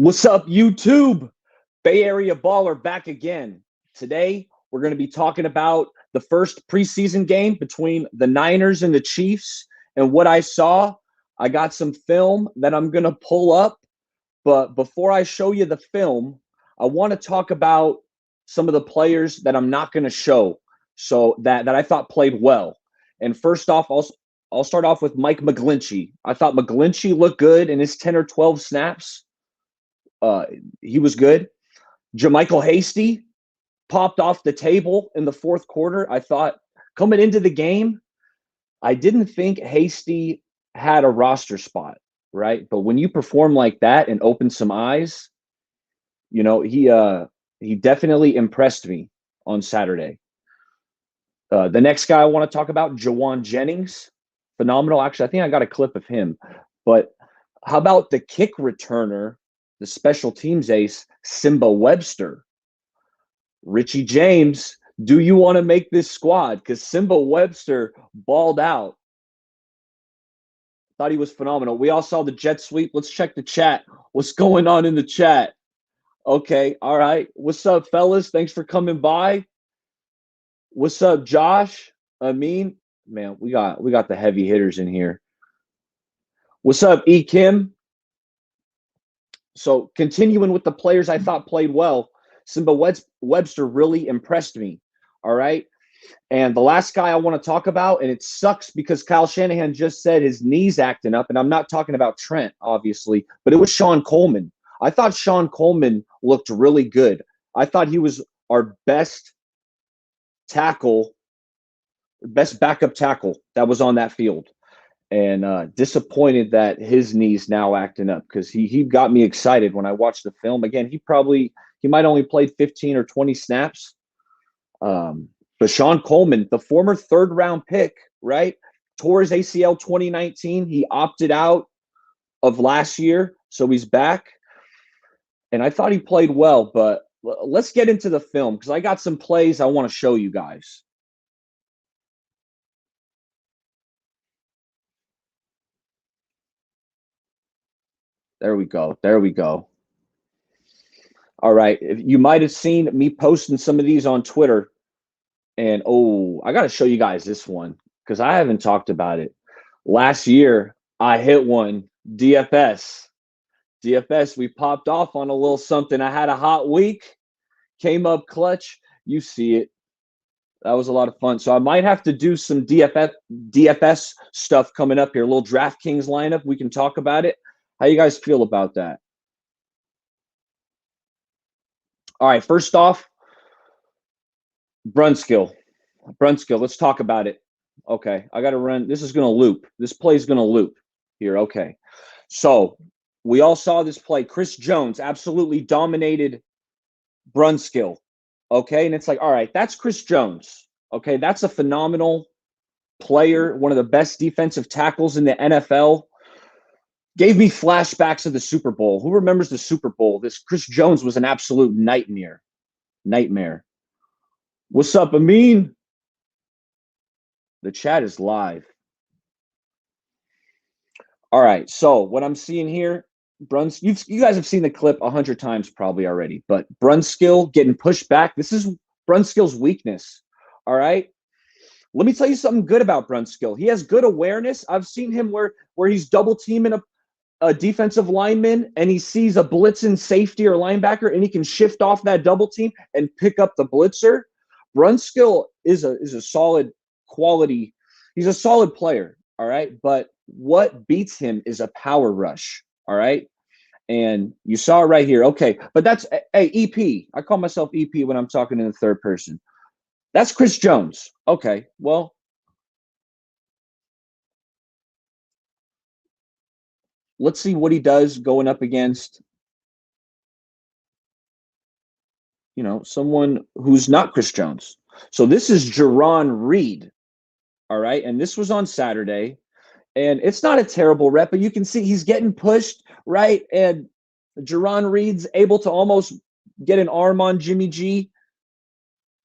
What's up, YouTube? Bay Area Baller back again. Today, we're going to be talking about the first preseason game between the Niners and the Chiefs. And what I saw, I got some film that I'm going to pull up. But before I show you the film, I want to talk about some of the players that I'm not going to show, so that I thought played well. And first off, I'll start off with Mcglinchey. I thought Mcglinchey looked good in his 10 or 12 snaps. He was good. JaMycal Hasty popped off the table in the fourth quarter. I thought coming into the game, I didn't think Hasty had a roster spot, right? But when you perform like that and open some eyes, you know, he definitely impressed me on Saturday. The next guy I want to talk about, Juwan Jennings, phenomenal. Actually, I think I got a clip of him. But how about the kick returner, the special teams ace, Simba Webster? Richie James, do you want to make this squad? Because Simba Webster balled out. Thought he was phenomenal. We all saw the jet sweep. Let's check the chat. What's going on in the chat? Okay, all right. What's up, fellas? Thanks for coming by. What's up, Josh? Amin? Man, we got the heavy hitters in here. What's up, E. Kim? So continuing with the players I thought played well, Simba Webster really impressed me. All right. And the last guy I want to talk about, and it sucks because Kyle Shanahan just said his knee's acting up, and I'm not talking about Trent, obviously, but it was Sean Coleman. I thought Sean Coleman looked really good. I thought he was our best tackle, best backup tackle that was on that field. And disappointed that his knee's now acting up, because he got me excited when I watched the film. Again, he might only played 15 or 20 snaps. But Sean Coleman, the former third-round pick, right, tore his ACL 2019. He opted out of last year, so he's back. And I thought he played well, but let's get into the film, because I got some plays I want to show you guys. There we go. There we go. All right. You might have seen me posting some of these on Twitter. And, I got to show you guys this one because I haven't talked about it. Last year, I hit one, DFS. DFS, we popped off on a little something. I had a hot week, came up clutch. You see it. That was a lot of fun. So I might have to do some DFS stuff coming up here, a little DraftKings lineup. We can talk about it. How you guys feel about that? All right, first off, Brunskill, let's talk about it. Okay, I got to run. This is going to loop. This play is going to loop here. Okay, so we all saw this play. Chris Jones absolutely dominated Brunskill. Okay, and it's like, all right, that's Chris Jones. Okay, that's a phenomenal player, one of the best defensive tackles in the NFL. Gave me flashbacks of the Super Bowl. Who remembers the Super Bowl? This Chris Jones was an absolute nightmare. What's up, Amin? The chat is live. All right, so what I'm seeing here, you guys have seen the clip 100 times probably already, but Brunskill getting pushed back. This is Brunskill's weakness. All right. Let me tell you something good about Brunskill. He has good awareness. I've seen him where he's double teaming a defensive lineman, and he sees a blitzing safety or linebacker, and he can shift off that double team and pick up the blitzer. Brunskill is a solid quality. He's a solid player, all right? But what beats him is a power rush, all right? And you saw it right here. Okay, but that's EP. I call myself EP when I'm talking in the third person. That's Chris Jones. Okay, well, let's see what he does going up against, someone who's not Chris Jones. So this is Jarran Reed, all right? And this was on Saturday. And it's not a terrible rep, but you can see he's getting pushed, right? And Jarran Reed's able to almost get an arm on Jimmy G.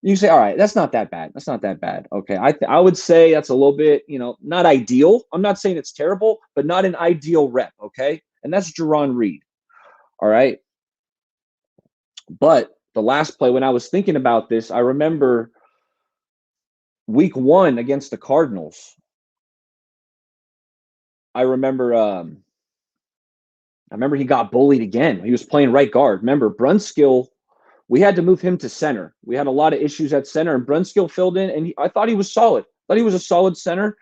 You say, all right, that's not that bad. That's not that bad. Okay, I would say that's a little bit, not ideal. I'm not saying it's terrible, but not an ideal rep, okay? And that's Jarran Reed, all right? But the last play, when I was thinking about this, I remember week 1 against the Cardinals. I remember he got bullied again. He was playing right guard. Remember, Brunskill, we had to move him to center. We had a lot of issues at center, and Brunskill filled in, and I thought he was solid. I thought he was a solid center.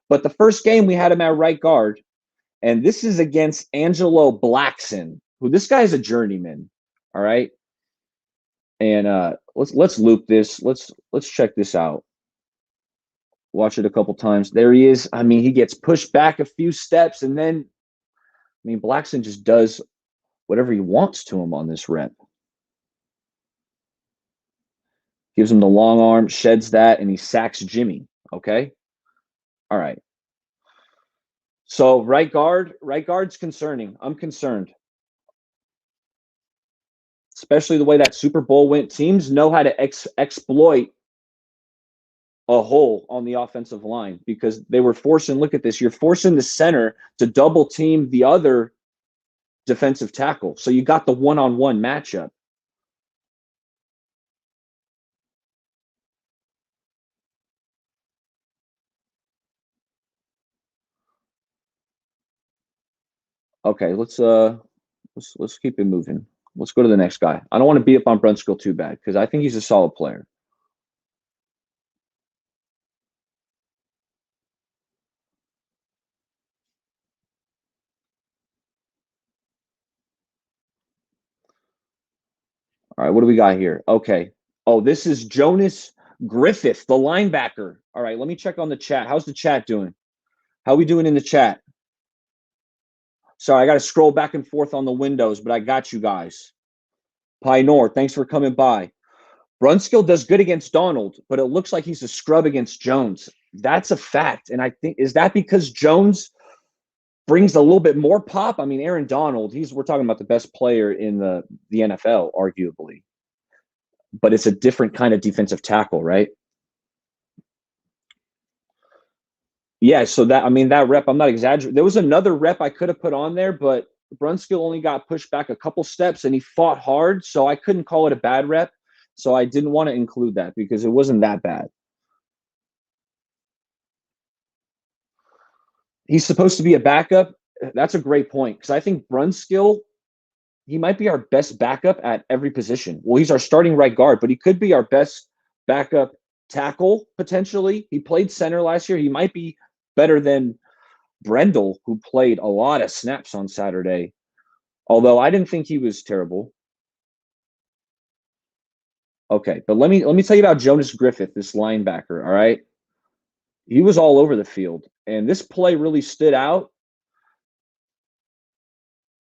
But the first game, we had him at right guard, and this is against Angelo Blackson, who this guy is a journeyman, all right? And let's loop this. Let's check this out. Watch it a couple times. There he is. I mean, he gets pushed back a few steps, and then, I mean, Blackson just does whatever he wants to him on this rep. Gives him the long arm, sheds that, and he sacks Jimmy. Okay? All right. So right guard's concerning. I'm concerned. Especially the way that Super Bowl went. Teams know how to exploit a hole on the offensive line because they were forcing, look at this, you're forcing the center to double team the other defensive tackle. So you got the one-on-one matchup. Okay, let's keep it moving. Let's go to the next guy. I don't want to beat up on Brunskill too bad because I think he's a solid player. All right, what do we got here? Okay. Oh, this is Jonas Griffith, the linebacker. All right, let me check on the chat. How's the chat doing? How are we doing in the chat? Sorry, I got to scroll back and forth on the windows, but I got you guys. Pioneer, thanks for coming by. Brunskill does good against Donald, but it looks like he's a scrub against Jones. That's a fact. And I think, is that because Jones brings a little bit more pop? I mean, Aaron Donald, we're talking about the best player in the NFL, arguably. But it's a different kind of defensive tackle, right? Yeah, so that rep, I'm not exaggerating. There was another rep I could have put on there, but Brunskill only got pushed back a couple steps and he fought hard, so I couldn't call it a bad rep. So I didn't want to include that because it wasn't that bad. He's supposed to be a backup. That's a great point because I think Brunskill, he might be our best backup at every position. Well, he's our starting right guard, but he could be our best backup tackle potentially. He played center last year. He might be better than Brendel, who played a lot of snaps on Saturday, although I didn't think he was terrible. Okay, but let me tell you about Jonas Griffith, this linebacker, all right? He was all over the field, and this play really stood out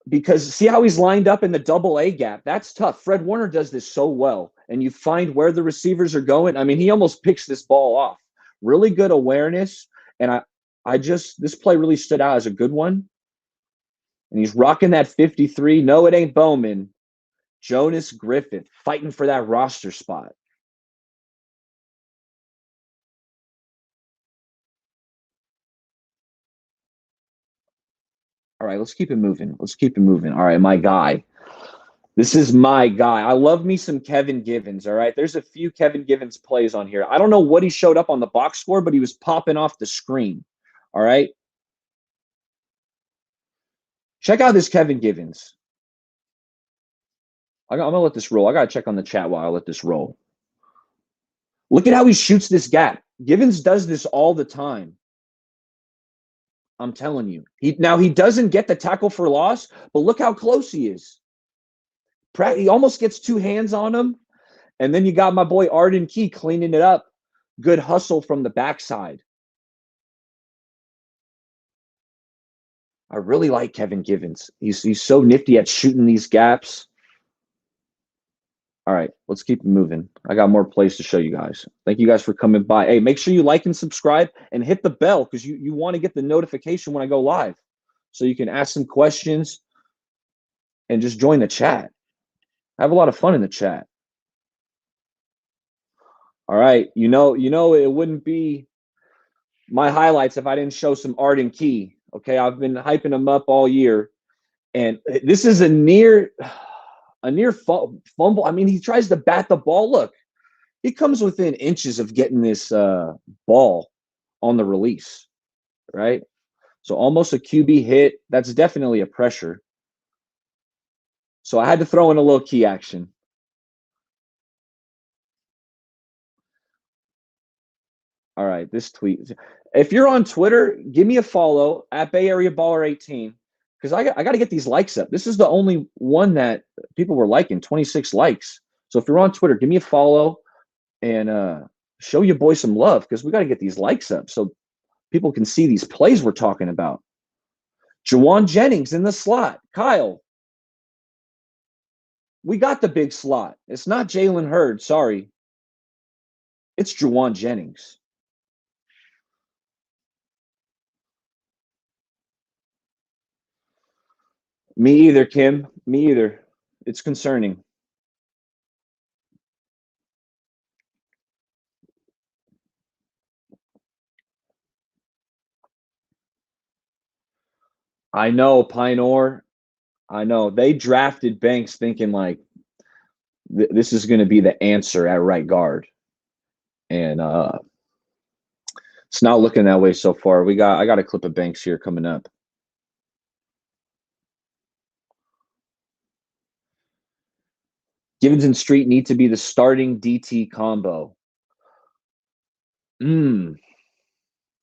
because see how he's lined up in the double A gap? That's tough. Fred Warner does this so well, and you find where the receivers are going. I mean, he almost picks this ball off. Really good awareness, and this play really stood out as a good one. And he's rocking that 53. No, it ain't Bowman. Jonas Griffith fighting for that roster spot. All right, let's keep it moving. All right, my guy. This is my guy. I love me some Kevin Givens, all right? There's a few Kevin Givens plays on here. I don't know what he showed up on the box score, but he was popping off the screen, all right? Check out this Kevin Givens. I'm going to let this roll. I got to check on the chat while I let this roll. Look at how he shoots this gap. Givens does this all the time. I'm telling you. He doesn't get the tackle for loss, but look how close he is. He almost gets two hands on him. And then you got my boy Arden Key cleaning it up. Good hustle from the backside. I really like Kevin Givens. He's so nifty at shooting these gaps. All right, let's keep moving. I got more plays to show you guys. Thank you guys for coming by. Hey, make sure you like and subscribe and hit the bell because you want to get the notification when I go live so you can ask some questions and just join the chat. Have a lot of fun in the chat. All right, you know it wouldn't be my highlights if I didn't show some Arden Key. Okay, I've been hyping him up all year. And this is a near A near fumble. I mean, he tries to bat the ball. Look, he comes within inches of getting this ball on the release, right? So almost a QB hit. That's definitely a pressure. So I had to throw in a little key action. All right, this tweet. If you're on Twitter, give me a follow at Bay Area Baller 18 because I got to get these likes up. This is the only one that people were liking, 26 likes. So if you're on Twitter, give me a follow and show your boy some love because we got to get these likes up so people can see these plays we're talking about. Juwan Jennings in the slot. Kyle, we got the big slot. It's not Jalen Hurd. Sorry. It's Juwan Jennings. Me either, Kim. Me either. It's concerning. I know, Pine. I know. They drafted Banks thinking like this is going to be the answer at right guard. And it's not looking that way so far. I got a clip of Banks here coming up. Givens and Street need to be the starting DT combo.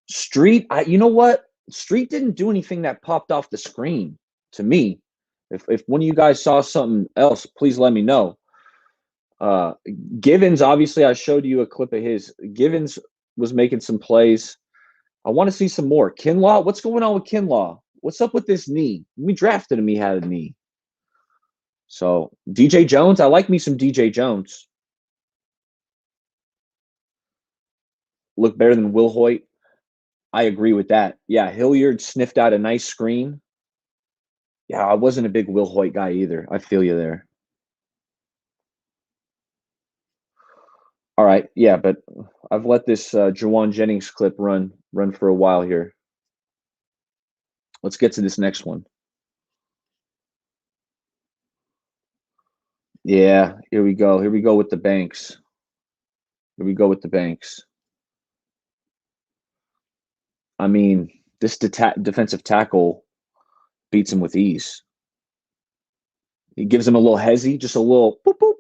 Street, you know what? Street didn't do anything that popped off the screen to me. If one of you guys saw something else, please let me know. Givens, obviously, I showed you a clip of his. Givens was making some plays. I want to see some more. Kinlaw, what's going on with Kinlaw? What's up with this knee? We drafted him, he had a knee. So DJ Jones, I like me some DJ Jones. Look better than Will Hoyt. I agree with that. Yeah, Hilliard sniffed out a nice screen. Yeah, I wasn't a big Will Hoyt guy either. I feel you there. All right, yeah, but I've let this Juwan Jennings clip run for a while here. Let's get to this next one. Yeah, here we go. Here we go with the Banks. Here we go with the Banks. I mean, this defensive tackle beats him with ease. He gives him a little hezzy, just a little boop, boop.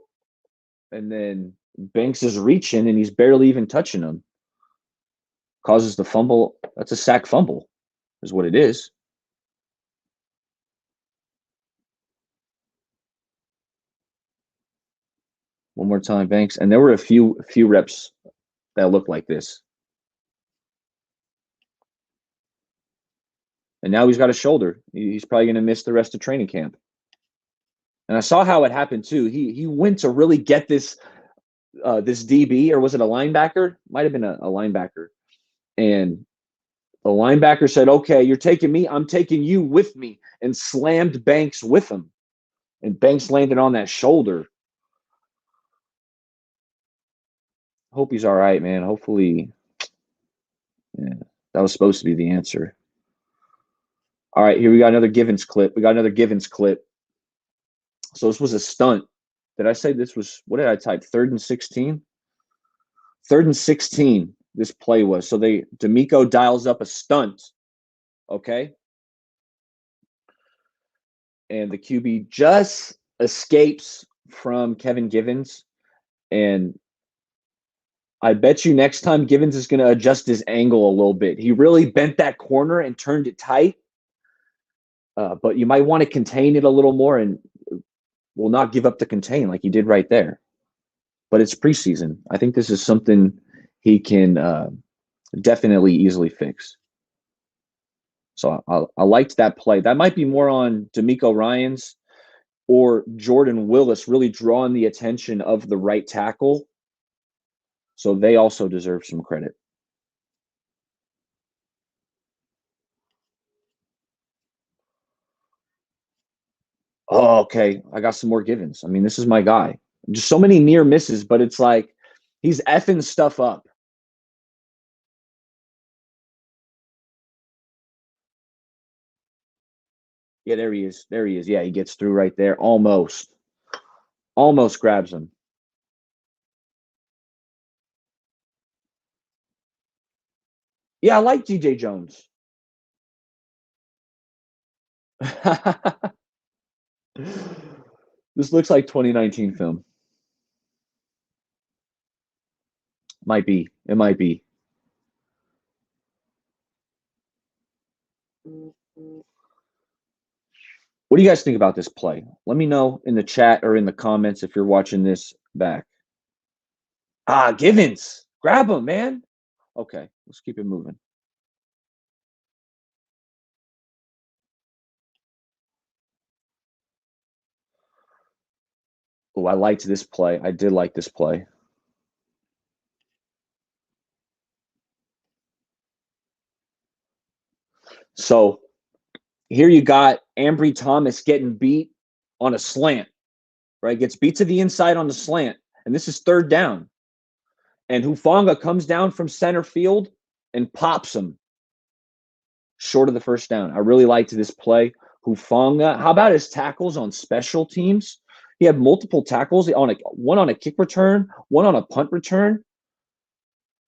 And then Banks is reaching, and he's barely even touching him. Causes the fumble. That's a sack fumble, is what it is. One more time, Banks. And there were a few reps that looked like this. And now he's got a shoulder. He's probably going to miss the rest of training camp. And I saw how it happened too. He went to really get this this DB, or was it a linebacker? Might have been a linebacker. And the linebacker said, "Okay, you're taking me. I'm taking you with me," and slammed Banks with him. And Banks landed on that shoulder. Hope he's all right, man. Hopefully, yeah, that was supposed to be the answer. All right, here we got another Givens clip. So this was a stunt. Did I say this was, what did I type? 3rd and 16? 3rd and 16, this play was. So D'Amico dials up a stunt, okay? And the QB just escapes from Kevin Givens. And I bet you next time Givens is going to adjust his angle a little bit. He really bent that corner and turned it tight. But you might want to contain it a little more and will not give up the contain like he did right there. But it's preseason. I think this is something he can definitely easily fix. So I liked that play. That might be more on D'Amico Ryans or Jordan Willis really drawing the attention of the right tackle. So they also deserve some credit. Oh, okay. I got some more Givens. I mean, this is my guy. Just so many near misses, but it's like he's effing stuff up. Yeah, there he is. Yeah, he gets through right there. Almost. Almost grabs him. Yeah, I like DJ Jones. This looks like 2019 film. Might be. It might be. What do you guys think about this play? Let me know in the chat or in the comments if you're watching this back. Givens. Grab him, man. Okay, let's keep it moving. Oh, I liked this play. I did like this play. So here you got Ambry Thomas getting beat on a slant, right? Gets beat to the inside on the slant. And this is third down. And Hufanga comes down from center field and pops him short of the first down. I really liked this play. Hufanga, how about his tackles on special teams? He had multiple tackles, one on a kick return, one on a punt return.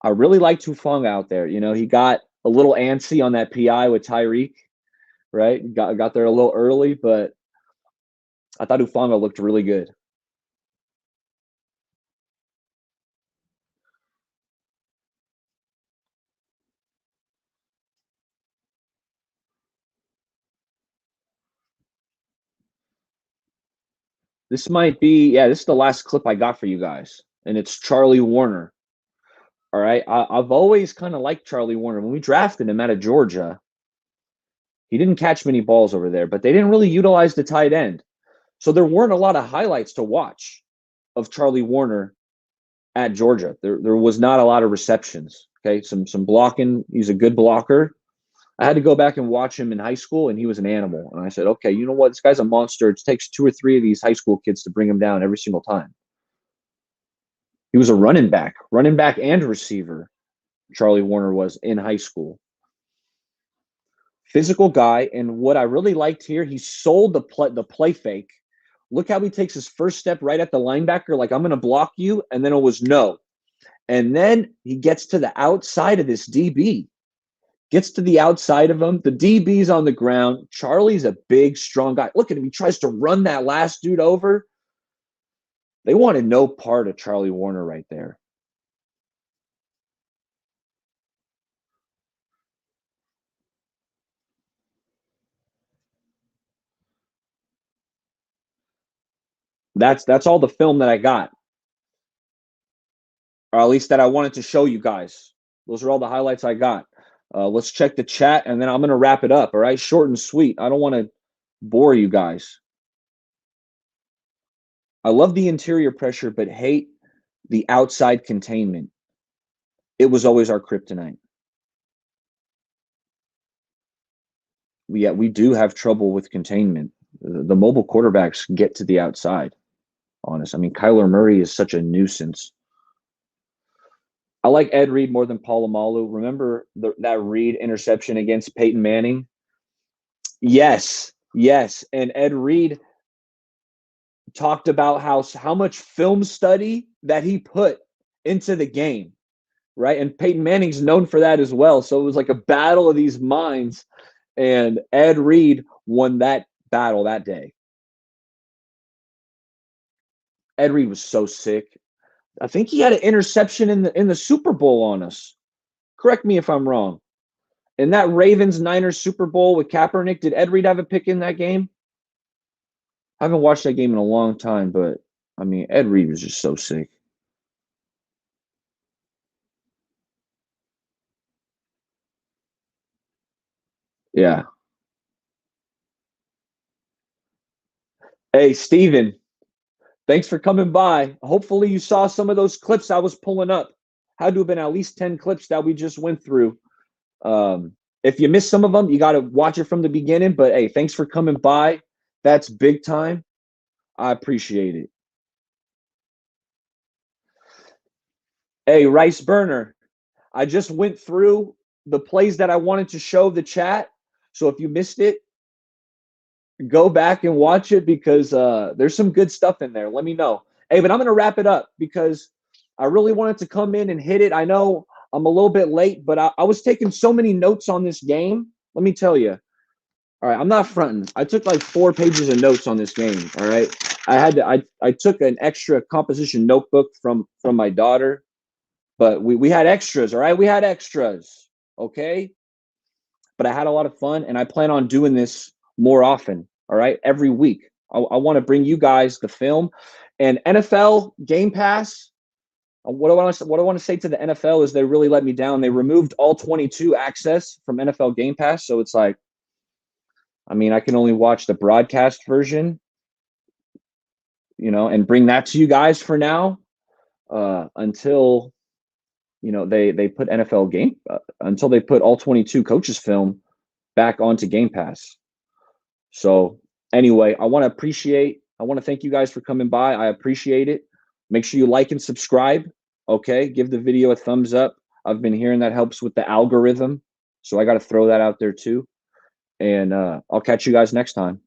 I really liked Hufanga out there. You know, he got a little antsy on that PI with Tyreek, right? Got there a little early, but I thought Hufanga looked really good. This might be, yeah, this is the last clip I got for you guys, and it's Charlie Woerner. All right. I've always kind of liked Charlie Woerner. When we drafted him out of Georgia, he didn't catch many balls over there, but they didn't really utilize the tight end. So there weren't a lot of highlights to watch of Charlie Woerner at Georgia. There was not a lot of receptions. Okay. Some blocking. He's a good blocker. I had to go back and watch him in high school, and he was an animal. And I said, okay, you know what? This guy's a monster. It takes 2 or 3 of these high school kids to bring him down every single time. He was a running back and receiver. Charlie Woerner was in high school. Physical guy, and what I really liked here, he sold the play fake. Look how he takes his first step right at the linebacker, like I'm going to block you, and then it was no. And then he gets to the outside of this DB. Gets to the outside of him. The DB's on the ground. Charlie's a big, strong guy. Look at him. He tries to run that last dude over. They wanted no part of Charlie Woerner right there. That's all the film that I got, or at least that I wanted to show you guys. Those are all the highlights I got. Let's check the chat, and then I'm going to wrap it up, all right? Short and sweet. I don't want to bore you guys. I love the interior pressure, but hate the outside containment. It was always our kryptonite. We do have trouble with containment. The mobile quarterbacks get to the outside, honest. I mean, Kyler Murray is such a nuisance. I like Ed Reed more than Polamalu. Remember that Reed interception against Peyton Manning? Yes. And Ed Reed talked about how much film study that he put into the game, right? And Peyton Manning's known for that as well. So it was like a battle of these minds, and Ed Reed won that battle that day. Ed Reed was so sick. I think he had an interception in the Super Bowl on us. Correct me if I'm wrong. In that Ravens-Niners Super Bowl with Kaepernick, did Ed Reed have a pick in that game? I haven't watched that game in a long time, but, I mean, Ed Reed was just so sick. Yeah. Hey, Steven, thanks for coming by. Hopefully you saw some of those clips I was pulling up. Had to have been at least 10 clips that we just went through. If you missed some of them, you got to watch it from the beginning. But, hey, thanks for coming by. That's big time. I appreciate it. Hey, Rice Burner, I just went through the plays that I wanted to show the chat. So if you missed it, Go back and watch it because there's some good stuff in there. Let me know. Hey, but I'm going to wrap it up because I really wanted to come in and hit it. I know I'm a little bit late, but I was taking so many notes on this game. Let me tell you. All right, I'm not fronting. I took like 4 pages of notes on this game. All right, I took an extra composition notebook from my daughter, but we had extras. All right, we had extras. Okay, but I had a lot of fun, and I plan on doing this more often. All right, every week. I want to bring you guys the film and NFL Game Pass. What I want to say to the NFL is they really let me down. They removed all 22 access from NFL Game Pass, so it's like, I mean, I can only watch the broadcast version, and bring that to you guys for now, until they put NFL game until they put all 22 coaches film back onto Game Pass. So anyway, I want to thank you guys for coming by. I appreciate it. Make sure you like and subscribe. Okay, give the video a thumbs up. I've been hearing that helps with the algorithm, so I got to throw that out there too. And I'll catch you guys next time.